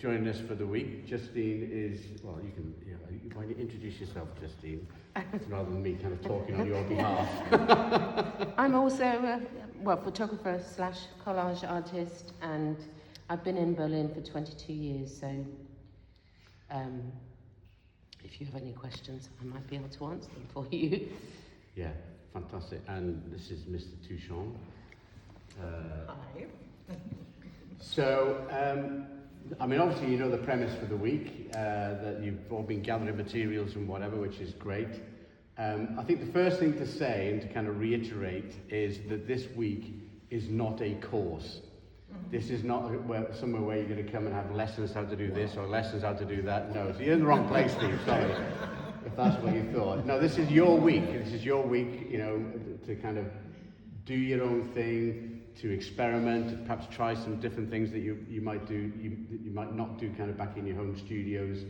joining us for the week. Justine is, well, you can, why don't you introduce yourself, Justine, rather than me kind of talking on your behalf. I'm also a photographer slash collage artist, and I've been in Berlin for 22 years, so if you have any questions, I might be able to answer them for you. Yeah, fantastic. And this is Mr. Touchon. Hi. So, I mean, obviously you know the premise for the week, that you've all been gathering materials and whatever, which is great. I think the first thing to say and to kind of reiterate is that this week is not a course. This is not somewhere where you're going to come and have lessons how to do this or lessons how to do that. No, so you're in the wrong place, Steve, sorry, if that's what you thought. No, this is your week. This is your week, you know, to kind of do your own thing, to experiment, perhaps try some different things that you might do, you might not do kind of back in your home studios.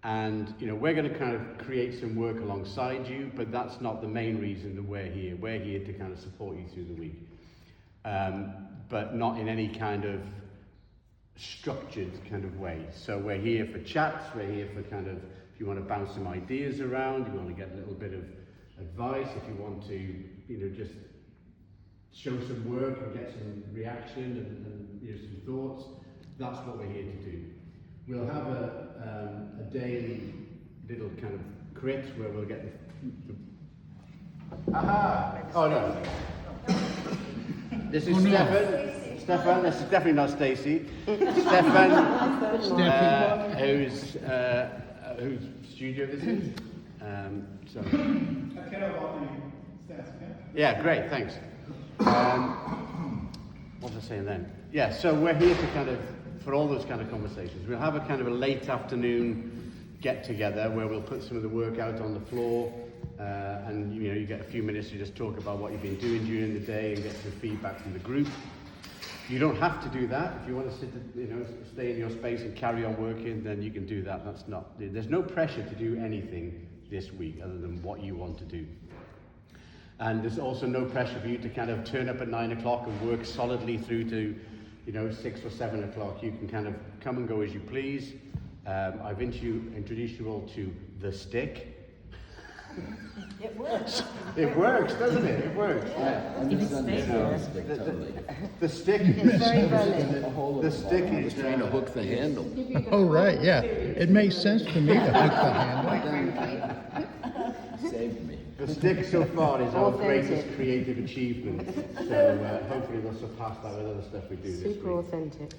And, you know, we're going to kind of create some work alongside you, but that's not the main reason that we're here. We're here to kind of support you through the week. But not in any kind of structured kind of way. So we're here for chats, we're here for kind of, if you want to bounce some ideas around, you want to get a little bit of advice, if you want to, you know, just show some work and get some reaction and you know, some thoughts, that's what we're here to do. We'll have a daily little kind of crit where we'll get the aha! Oh no. This is Stefan. Stefan, this is definitely not Stacey. Stefan, whose studio this is. So. I care about the stats, yeah, great, thanks. What was I saying then? Yeah, so we're here to kind of, for all those kind of conversations. We'll have a kind of a late afternoon get together where we'll put some of the work out on the floor. And you know, you get a few minutes to just talk about what you've been doing during the day and get some feedback from the group. You don't have to do that. If you want to sit, you know, stay in your space and carry on working, then you can do that. That's not. There's no pressure to do anything this week other than what you want to do. And there's also no pressure for you to kind of turn up at 9 o'clock and work solidly through to, you know, 6 or 7 o'clock. You can kind of come and go as you please. I've introduced you all to The Stick. It works. It works, doesn't it? It works. Yeah. The stick. It's very Berlin. The stick is trying to hook the handle. Oh, right, yeah. It makes sense to me to hook the handle. Saved me. The stick so far is our greatest creative achievement. So hopefully we'll surpass that with other stuff we do this week. Super authentic.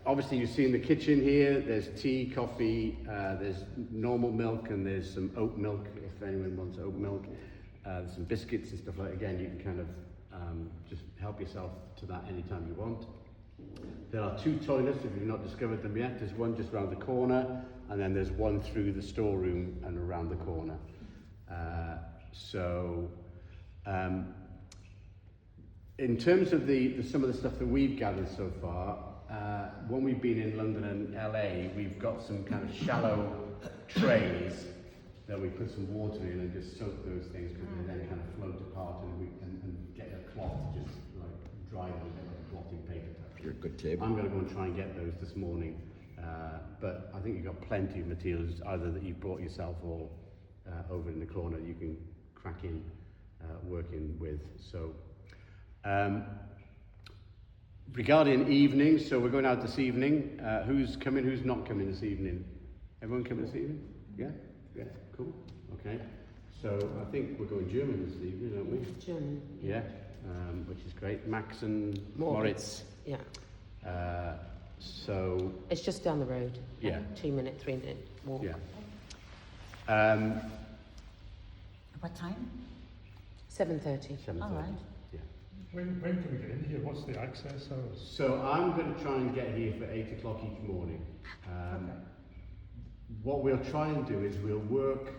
Obviously you've seen the kitchen here. There's tea, coffee, there's normal milk, and there's some oat milk if anyone wants oat milk. There's some biscuits and stuff like that. Again, you can kind of just help yourself to that anytime you want. There are 2 toilets if you've not discovered them yet. There's one just around the corner, and then there's one through the storeroom and around the corner. In terms of some of the stuff that we've gathered so far, when we've been in London and LA, we've got some kind of shallow trays that we put some water in and just soak those things because they then kind of float apart and get a cloth to just like dry them a bit like a blotting paper type. You're a good table. I'm going to go and try and get those this morning, but I think you've got plenty of materials either that you've brought yourself or over in the corner you can crack in working with. So. Regarding evenings, so we're going out this evening. Who's coming, who's not coming this evening? Everyone coming this evening? Yeah? Yeah, cool. Okay. So I think we're going German this evening, aren't we? German. Yeah, which is great. Max and Moritz. Yeah. So... It's just down the road. Yeah. 2-minute, 3-minute walk. Yeah. What time? 7:30. 7:30. All right. Yeah. When can we get in here? What's the access hours? So I'm going to try and get here for 8 o'clock each morning. What we'll try and do is we'll work,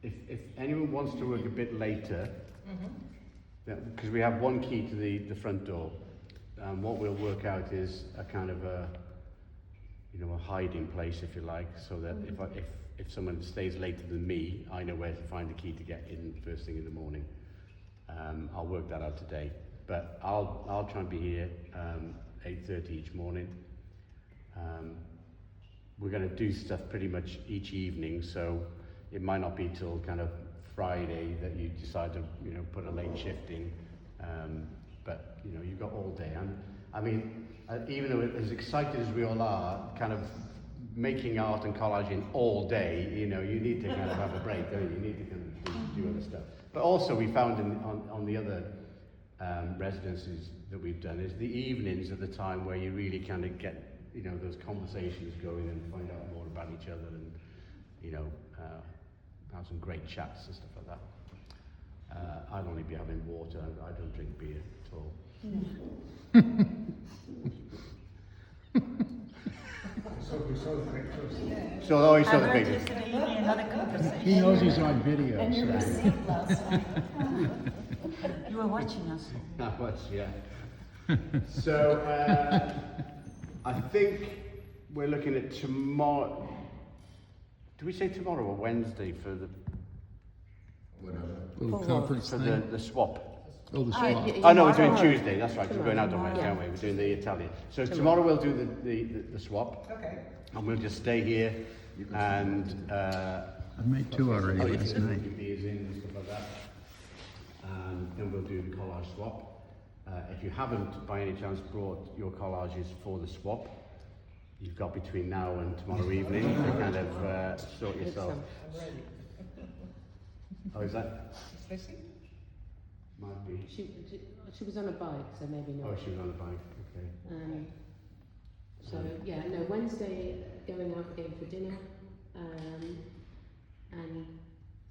if anyone wants to work a bit later, because we have one key to the front door, what we'll work out is a kind of a hiding place, if you like, so that if someone stays later than me, I know where to find the key to get in first thing in the morning. I'll work that out today. But I'll try and be here 8:30 each morning. We're going to do stuff pretty much each evening, so it might not be till kind of Friday that you decide to, you know, put a late shift in. But you know, you've got all day. And I mean, even though as excited as we all are, kind of making art and collaging all day, you know, you need to kind of have a break, don't you? You need to kind of do other stuff. But also we found on the other residences that we've done is the evenings are the time where you really kind of get, you know, those conversations going and find out more about each other and, you know, have some great chats and stuff like that. I'd only be having water. I don't drink beer at all. So I always saw the heard pictures. yesterday evening another conversation. He knows he's on video. And you so- received last night. You were watching us. That much, yeah. So I think we're looking at tomorrow. Do we say tomorrow or Wednesday for the Little conference for thing. the swap? Oh, the Uh, swap. y- Oh no, we're doing Tomorrow. Tuesday. That's right. 'Cause we're going out on Wednesday, Yeah. aren't we? We're doing the Italian. So tomorrow we'll do the swap, Okay. and we'll just stay here and. I made two already you last can night. put your beers in and stuff like that. And then we'll do the collage swap. If you haven't, by any chance, brought your collages for the swap, you've got between now and tomorrow evening to kind of sort It's, yourself. Oh, is that? Tracy? Might be. she was on a bike, so maybe Oh, not. she was on a bike. Okay. So yeah, no, Wednesday going out again for dinner, and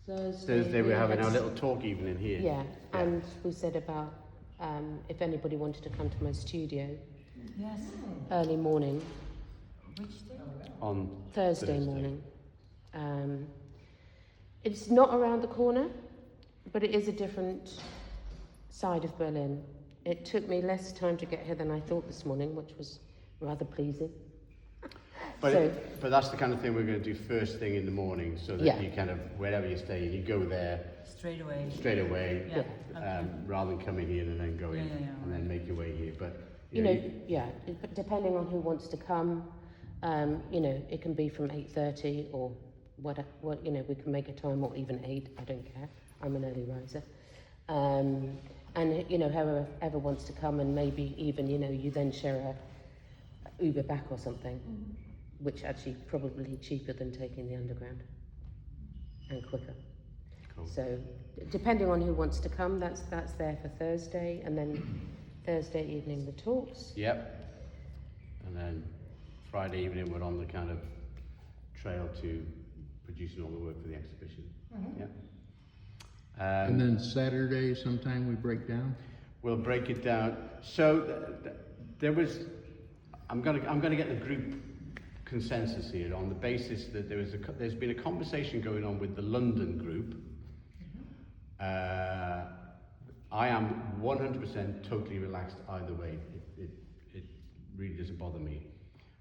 Thursday we're having our little talk evening here. Yeah, and we said about if anybody wanted to come to my studio Yes. early morning, Which day? On Thursday morning. It's not around the corner, but it is a different side of Berlin. It took me less time to get here than I thought this morning, which was rather pleasing. But, So- but that's the kind of thing we're going to do first thing in the morning, so that Yeah. you kind of, wherever you stay, you go there Straight away. straight away, Yeah. Okay. rather than coming here and then going Yeah, and then make your way here. But You know, yeah, depending on who wants to come, you know, it can be from 8:30 or what, you know, we can make a time or even 8, I don't care. I'm an early riser. And, you know, whoever wants to come and maybe even, you know, you then share a Uber back or something, which actually probably cheaper than taking the underground and quicker. Cool. So depending on who wants to come, that's there for Thursday, and then Thursday evening the talks. Yep. And then Friday evening we're on the kind of trail to producing all the work for the exhibition. Yep. And then Saturday sometime we break down. We'll break it down. So there was, I'm gonna get the group consensus here on the basis that there's been a conversation going on with the London group. I am 100% totally relaxed either way. It really doesn't bother me.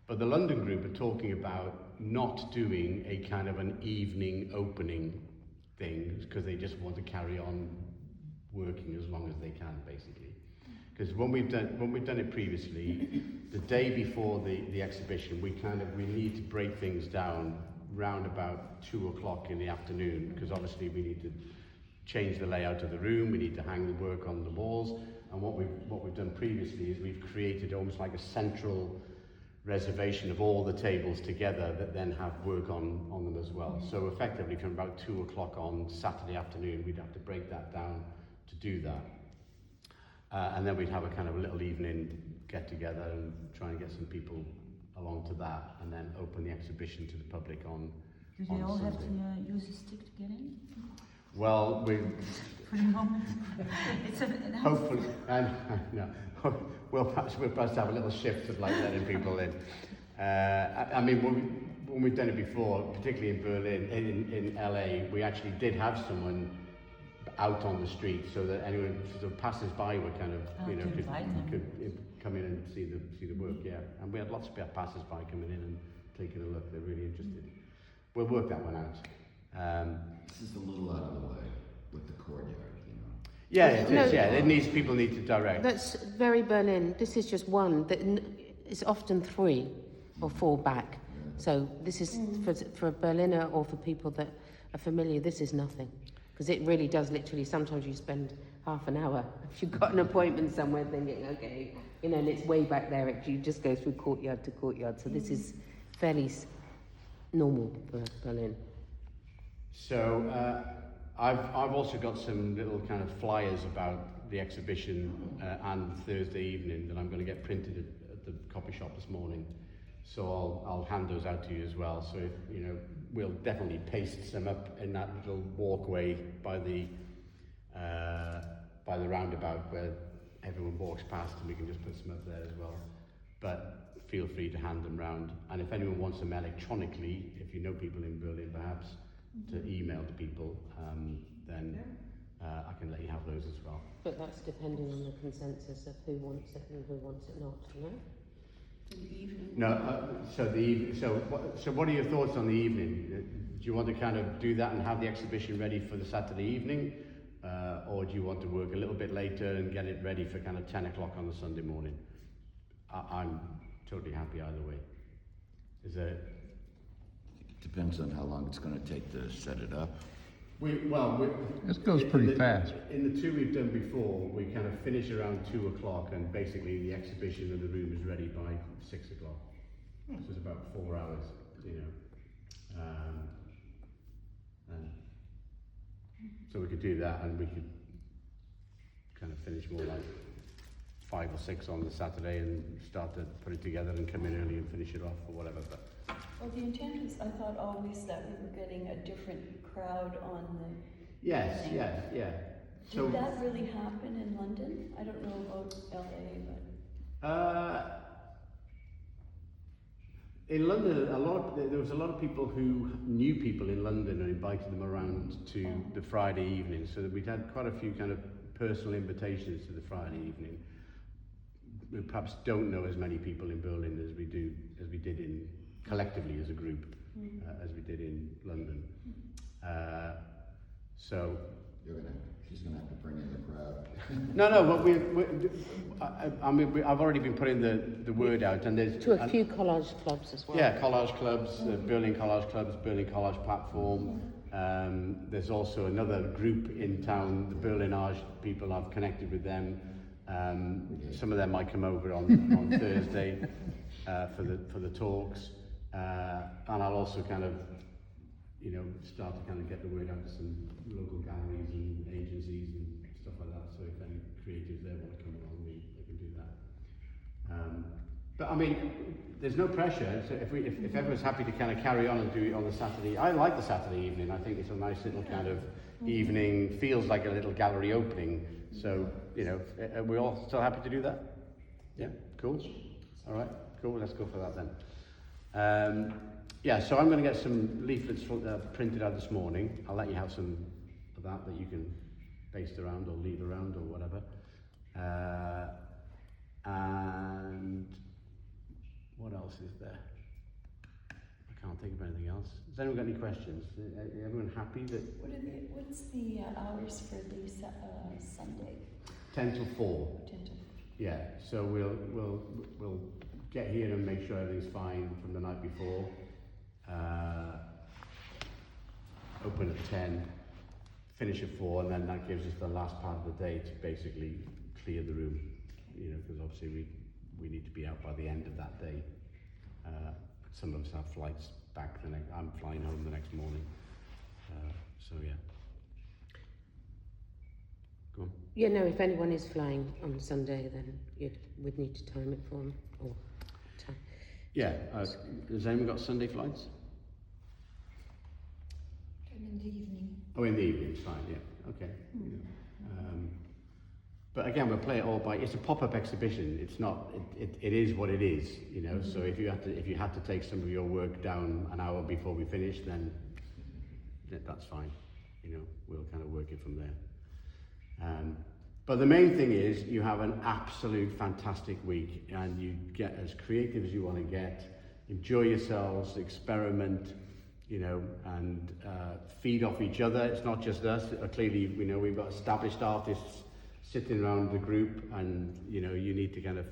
But the London group are talking about not doing a kind of an evening opening thing because they just want to carry on working as long as they can, basically. Because when we've done it previously, the day before the exhibition, we need to break things down round about 2 o'clock in the afternoon, because obviously we need to change the layout of the room, we need to hang the work on the walls, and what we've done previously is we've created almost like a central reservation of all the tables together that then have work on them as well. So effectively from about 2 o'clock on Saturday afternoon, we'd have to break that down to do that. And then we'd have a kind of a little evening get together and try and get some people along to that, and then open the exhibition to the public on Do they all have to Sunday. use a stick to get in? Well, we For the moment. It's a nice. hopefully, and no, we'll perhaps have a little shift of like letting people in. I mean, when we've done it before, particularly in Berlin, in LA, we actually did have someone out on the street so that anyone sort of passers by were kind of, Oh, you know, to invite them. could come in and see the work. Yeah, and we had lots of passers by coming in and taking a look. They're really interested. We'll work that one out. This is a little out of the way with the courtyard, you know. Yeah, it is. No. Yeah, people need to direct. That's very Berlin. This is just one. It's often 3 or 4 back. So this is for a Berliner or for people that are familiar. This is nothing, because it really does literally. Sometimes you spend half an hour if you've got an appointment somewhere, thinking, okay, you know, and it's way back there. You just go through courtyard to courtyard. So this is fairly normal for Berlin. So I've also got some little kind of flyers about the exhibition and Thursday evening that I'm going to get printed at the copy shop this morning. So I'll hand those out to you as well. So if, you know, we'll definitely paste some up in that little walkway by the roundabout where everyone walks past, and we can just put some up there as well. But feel free to hand them round. And if anyone wants them electronically, if you know people in Berlin perhaps, to email to people, then I can let you have those as well. But that's depending on the consensus of who wants it and who wants it not, no? No, so what are your thoughts on the evening? Do you want to kind of do that and have the exhibition ready for the Saturday evening? Or do you want to work a little bit later and get it ready for kind of 10 o'clock on the Sunday morning? I'm totally happy either way. Depends on how long it's going to take to set it up. This goes pretty fast. In the 2 we've done before, we kind of finish around 2 o'clock, and basically the exhibition in the room is ready by 6 o'clock. So it's about 4 hours, you know. And so we could do that, and we could kind of finish more like 5 or 6 on the Saturday and start to put it together and come in early and finish it off or whatever. But well, the intent was, I thought always that we were getting a different crowd on the... yes, thing. yeah. Did that really happen in London? I don't know about LA, but... In London, there was a lot of people who knew people in London and invited them around to the Friday evening. So we'd had quite a few kind of personal invitations to the Friday evening. We perhaps don't know as many people in Berlin as we did in collectively as a group, as we did in London. So She's gonna have to bring in the crowd. No, I've already been putting the word out, and there's To a few collage clubs as well. yeah, collage clubs, Berlin Collage Clubs, Berlin Collage Platform. There's also another group in town, the Berlinage people. I've connected with them. Some of them might come over on Thursday for the talks, and I'll also kind of, you know, start to kind of get the word out to some local galleries and agencies and stuff like that. So if any creatives there want to come along, they can do that. But I mean, there's no pressure. So if everyone's happy to kind of carry on and do it on the Saturday, I like the Saturday evening. I think it's a nice little kind of evening. Feels like a little gallery opening. So you know, are we all still happy to do that? Yeah, cool. All right, cool. Let's go for that then. Yeah, so I'm going to get some leaflets printed out this morning. I'll let you have some of that you can paste around or leave around or whatever. And what else is there? I can't think of anything else. Has anyone got any questions? Is everyone happy that What's the hours for the Sunday? 10 till 4? 10 to 4. Yeah. So we'll get here and make sure everything's fine from the night before. Open at 10, finish at 4, and then that gives us the last part of the day to basically clear the room. You know, because obviously we need to be out by the end of that day. Some of us have flights back I'm flying home the next morning. So yeah. Go on. Yeah, no, if anyone is flying on Sunday, then we'd need to time it for them. Or time. Yeah. Has anyone got Sunday flights? In the evening. Oh, in the evening, fine. Yeah. Okay. Yeah. But again, we'll play it all by. It's a pop-up exhibition. It's not. It is what it is. You know. So if you had to take some of your work down an hour before we finish, then that's fine. You know, we'll kind of work it from there. But the main thing is you have an absolute fantastic week, and you get as creative as you want to get. Enjoy yourselves, experiment, you know, and feed off each other. It's not just us. Clearly, we know we've got established artists sitting around the group, and you know, you need to kind of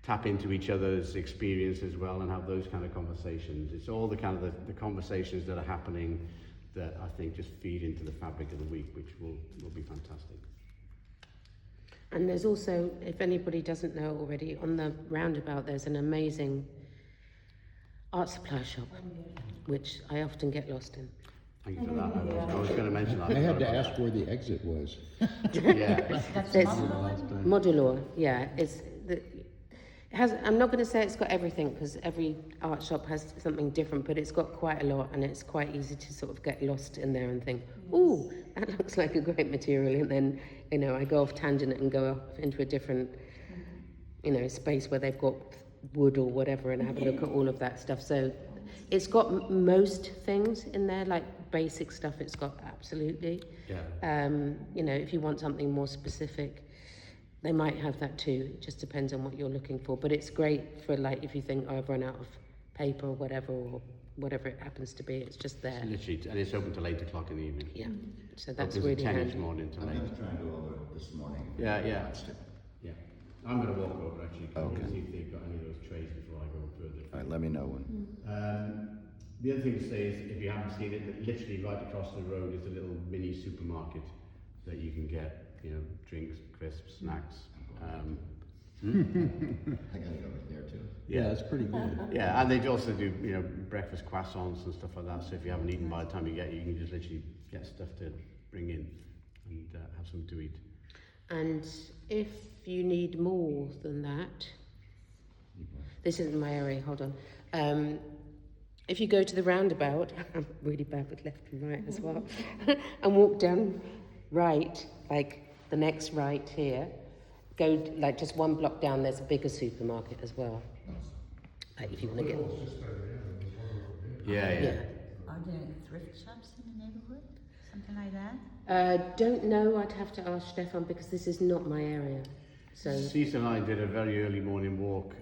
tap into each other's experience as well and have those kind of conversations. It's all the kind of the conversations that are happening that I think just feed into the fabric of the week, which will be fantastic. And there's also, if anybody doesn't know already, on the roundabout there's an amazing art supply shop, which I often get lost in. Thank you for that. I was going to mention that. I had to ask where the exit was. Yeah. That's There's Modular? Modular, yeah. It has. I'm not going to say it's got everything because every art shop has something different, but it's got quite a lot, and it's quite easy to sort of get lost in there and think, "Ooh, that looks like a great material," and then you know I go off tangent and go off into a different, you know, space where they've got wood or whatever, and have a look at all of that stuff. So it's got most things in there, like basic stuff. It's got absolutely. Yeah. You know, if you want something more specific, they might have that too. It just depends on what you're looking for. But it's great for like if you think, oh, I've run out of paper or whatever it happens to be. It's just there. Literally, and it's open till 8 o'clock in the evening. Yeah. So that's Opens at really 10 handy. each morning till I 8. was trying to go over it this morning. Yeah. Yeah. I'm going to walk over actually. Okay. See if they've got any of those trays before I go further. All right, let me know when. The other thing to say is, if you haven't seen it, that literally right across the road is a little mini supermarket that you can get, you know, drinks, crisps, snacks. I gotta go right there too. Yeah, it's pretty good. Yeah, and they also do, you know, breakfast croissants and stuff like that. So if you haven't eaten by the time you get, you can just literally get stuff to bring in and have something to eat. And if you need more than that, this isn't my area, hold on. If you go to the roundabout, I'm really bad with left and right as well, and walk down right, like the next right here, go like just one block down, there's a bigger supermarket as well. Like if you want to get... Yeah. Are there thrift shops in the neighborhood? Something like that? Don't know, I'd have to ask Stefan because this is not my area. So Cecil and I did a very early morning walk.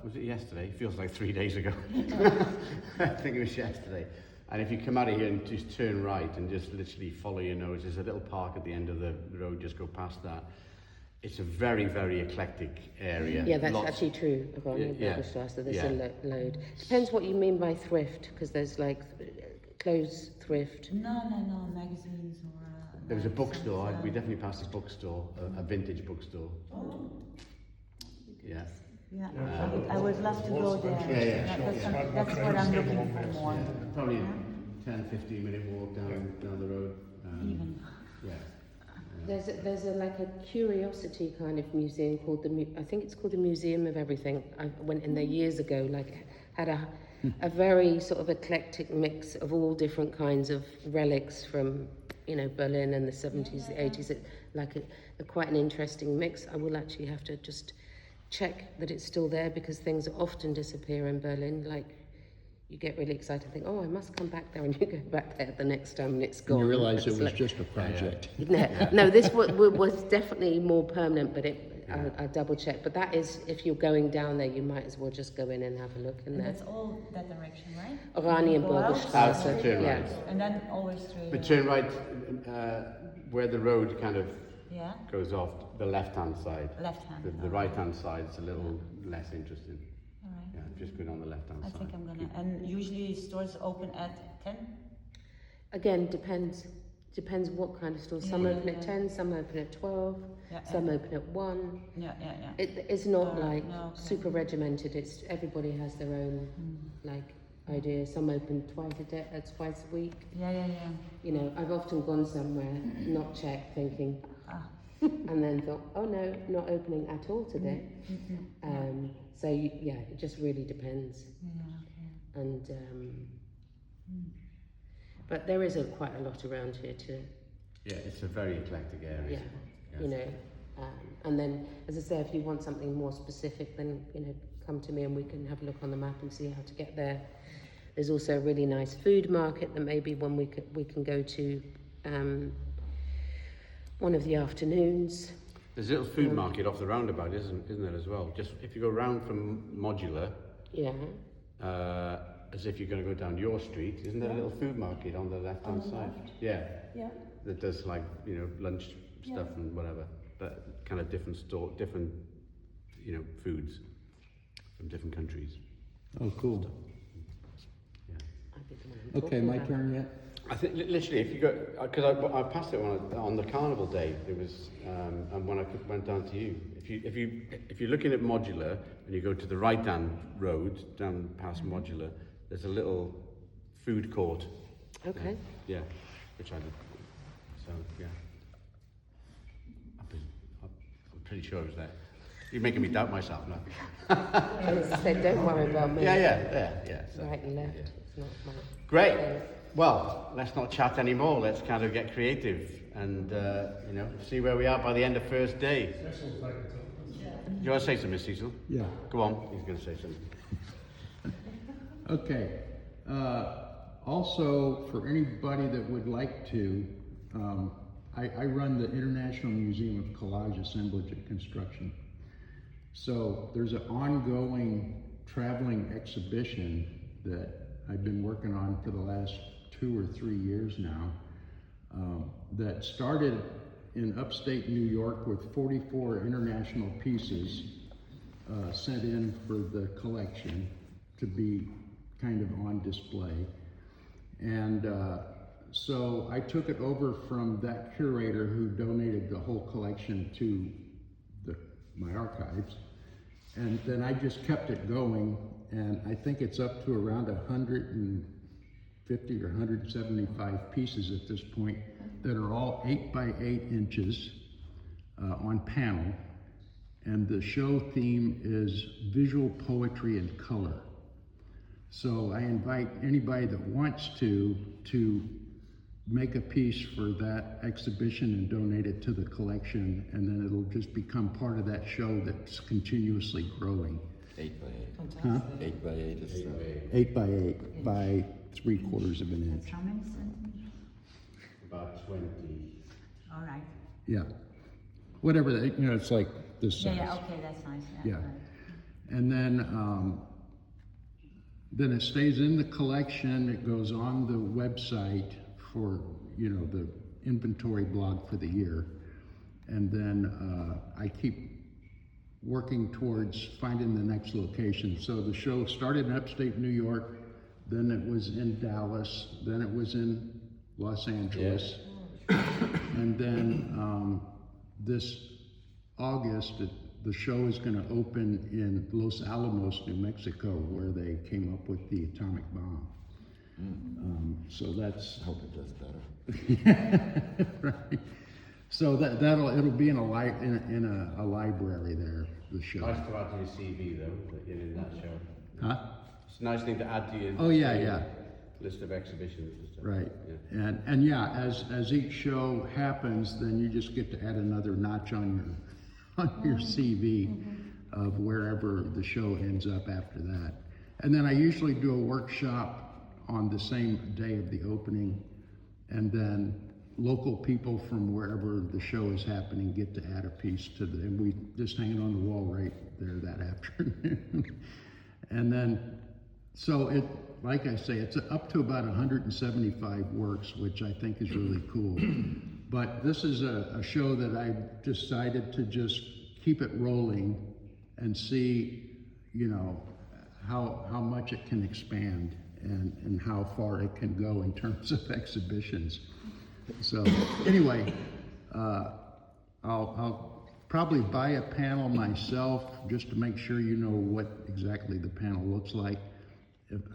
Was it yesterday? It feels like 3 days ago. I think it was yesterday. And if you come out of here and just turn right and just literally follow your nose, there's a little park at the end of the road, just go past that. It's a very, very eclectic area. yeah, that's actually true about Yeah. Strasse, there's Yeah. a load. Depends what you mean by thrift, because there's like clothes thrift. No, magazines or... There was a like bookstore. some, We definitely passed a bookstore, a vintage bookstore. Yeah. Yeah, I would love to go there. Yeah. That's what I'm looking for more. Probably a 10, 15 minute walk down the road. Even. Yeah. There's like a curiosity kind of museum called I think it's called the Museum of Everything. I went in there years ago, like had a very sort of eclectic mix of all different kinds of relics from, you know, Berlin and the 70s, the 80s. It, like quite an interesting mix. I will actually have to just check that it's still there because things often disappear in Berlin. Like you get really excited and think, oh, I must come back there, and you go back there the next time and it's gone. And you realize It's it was like- just a project. no, this was definitely more permanent, but I'll double check. But that is, if you're going down there, you might as well just go in and have a look in And there. that's all that direction, right? Oranienburger Go out, Straße, turn yeah. right. And then always straight. But turn right where the road kind of Yeah, goes off the left-hand side. left hand. The right-hand side is a little less interesting. All right. Yeah, just good on the left-hand I side. think I'm gonna. And usually stores open at 10. Again, depends what kind of store. Some Yeah, open at yeah. 10, some open at 12, Yeah, some open at 1. Yeah. It's not like no, okay. super regimented. It's everybody has their own like idea. Some open twice a week. Yeah. You know, I've often gone somewhere, not checked, thinking, Ah. and then thought, oh no, not opening at all today. So yeah, it just really depends. Yeah. And but there is quite a lot around here too. Yeah, it's a very eclectic area. Yeah, you know. And then, as I say, if you want something more specific, then you know, come to me and we can have a look on the map and see how to get there. There's also a really nice food market that maybe when we can go to one of the afternoons. There's a little food market off the roundabout, isn't there, as well? Just if you go round from Modular, Yeah. as if you're going to go down your street, isn't there a little food market on the left-hand On the side? left. Yeah, Yeah, that does like, you know, lunch stuff and whatever, but kind of different you know, foods from different countries. Oh, cool. Yeah. I'd be the one Okay, talking my about turn yet? I think literally, if you go, because I passed it on the carnival day. There was, and when I went down to you, if you're looking at Modular and you go to the right-hand road down past Modular, there's a little food court. Okay. Yeah, which I did. So yeah, I'm pretty sure it was there. You're making me doubt myself now. As I said, don't worry about me. Yeah. So, Right and left. yeah. It's not my Great. thing. Well, let's not chat anymore. Let's kind of get creative and, you know, see where we are by the end of first day. You want to say something, Cecil? Yeah. Go on. He's going to say something. Okay. Also, for anybody that would like to, I run the International Museum of Collage Assemblage and Construction. So there's an ongoing traveling exhibition that I've been working on for the last 2 or 3 years now, that started in upstate New York with 44 international pieces sent in for the collection to be kind of on display. And so I took it over from that curator who donated the whole collection to my archives. And then I just kept it going, and I think it's up to around 150 or 175 pieces at this point that are all 8 by 8 inches on panel. And the show theme is visual poetry and color. So I invite anybody that wants to make a piece for that exhibition and donate it to the collection, and then it'll just become part of that show that's continuously growing. 8 by 8. Huh? 8 by 8 is 8 by 8 by 3/4 of an That's inch. how many centimeters? About 20. All right. Yeah. Whatever that, you know, it's like this size. Yeah, okay, that's nice. Yeah. Right. And then it stays in the collection. It goes on the website for, you know, the inventory blog for the year. And then I keep working towards finding the next location. So the show started in upstate New York, then it was in Dallas, then it was in Los Angeles. And then this August, the show is going to open in Los Alamos, New Mexico, where they came up with the atomic bomb. So that's I hope it does better. right. So it'll be in a library there. The show. Nice to add to your CV though, that you're in that show. Huh? It's a nice thing to add to your Oh yeah. list of exhibitions and stuff. Right. Yeah. And yeah, as each show happens, then you just get to add another notch on your CV of wherever the show ends up after that. And then I usually do a workshop on the same day of the opening, and then local people from wherever the show is happening get to add a piece to and we just hang it on the wall right there that afternoon. And then, so like I say, it's up to about 175 works, which I think is really cool. But this is a show that I decided to just keep it rolling and see, you know, how much it can expand and how far it can go in terms of exhibitions. So anyway, I'll probably buy a panel myself just to make sure you know what exactly the panel looks like,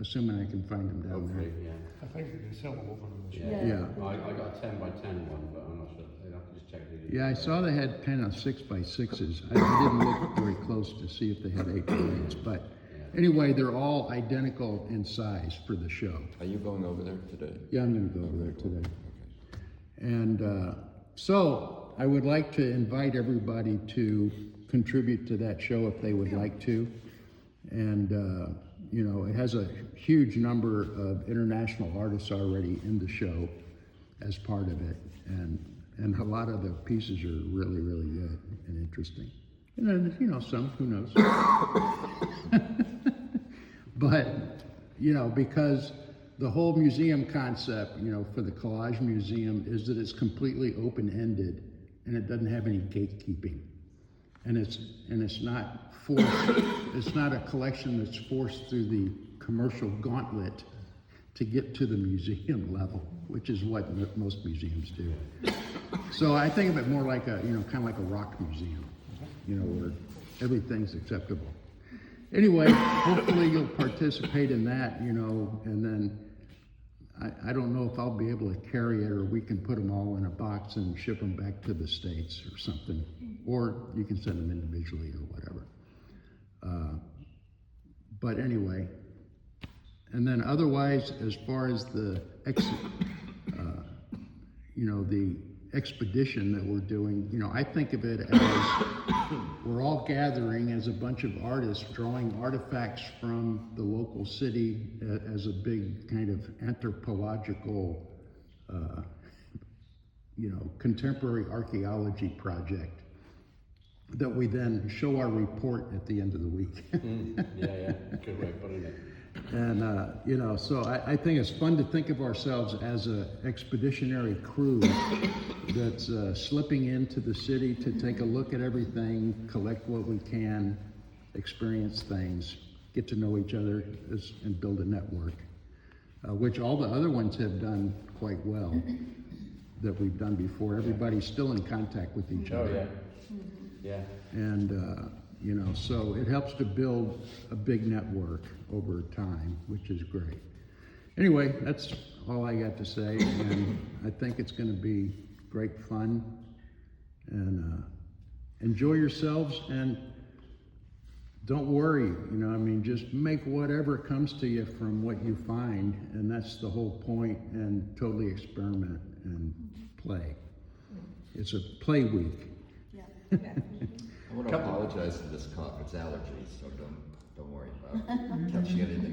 assuming I can find them down Hopefully, there. yeah. I think we can sell them over in the shop. Yeah. Yeah. I got a 10 by 10 one, but I'm not sure. I'd have to just check the Yeah, I saw they had 10 and 6 by 6s. I didn't look very close to see if they had 8 by 8s, but anyway, they're all identical in size for the show. Are you going over there today? Yeah, I'm gonna go over there today. And so I would like to invite everybody to contribute to that show if they would like to. And, you know, it has a huge number of international artists already in the show as part of it. And a lot of the pieces are really, really good and interesting. And then, you know, some, who knows? But you know, because the whole museum concept, you know, for the Collage Museum is that it's completely open-ended and it doesn't have any gatekeeping. And it's not forced, it's not a collection that's forced through the commercial gauntlet to get to the museum level, which is what most museums do. So I think of it more like a, you know, kind of like a rock museum, you know, where everything's acceptable. Anyway, hopefully you'll participate in that, you know, and then I don't know if I'll be able to carry it, or we can put them all in a box and ship them back to the States or something, or you can send them individually or whatever. But anyway, and then otherwise, as far as the you know, the expedition that we're doing, you know, I think of it as we're all gathering as a bunch of artists drawing artifacts from the local city as a big kind of anthropological, you know, contemporary archaeology project that we then show our report at the end of the week. Yeah, good way of putting it. And, you know, so I think it's fun to think of ourselves as an expeditionary crew that's slipping into the city to take a look at everything, collect what we can, experience things, get to know each other and build a network, which all the other ones have done quite well that we've done before. Everybody's still in contact with each other. Yeah. And, you know, so it helps to build a big network over time, which is great. Anyway, that's all I got to say, and I think it's going to be great fun. And enjoy yourselves, and don't worry, you know, I mean, just make whatever comes to you from what you find, and that's the whole point, and totally experiment and play. It's a play week. I want to apologize for this cough. It's allergies, so don't worry about catching it in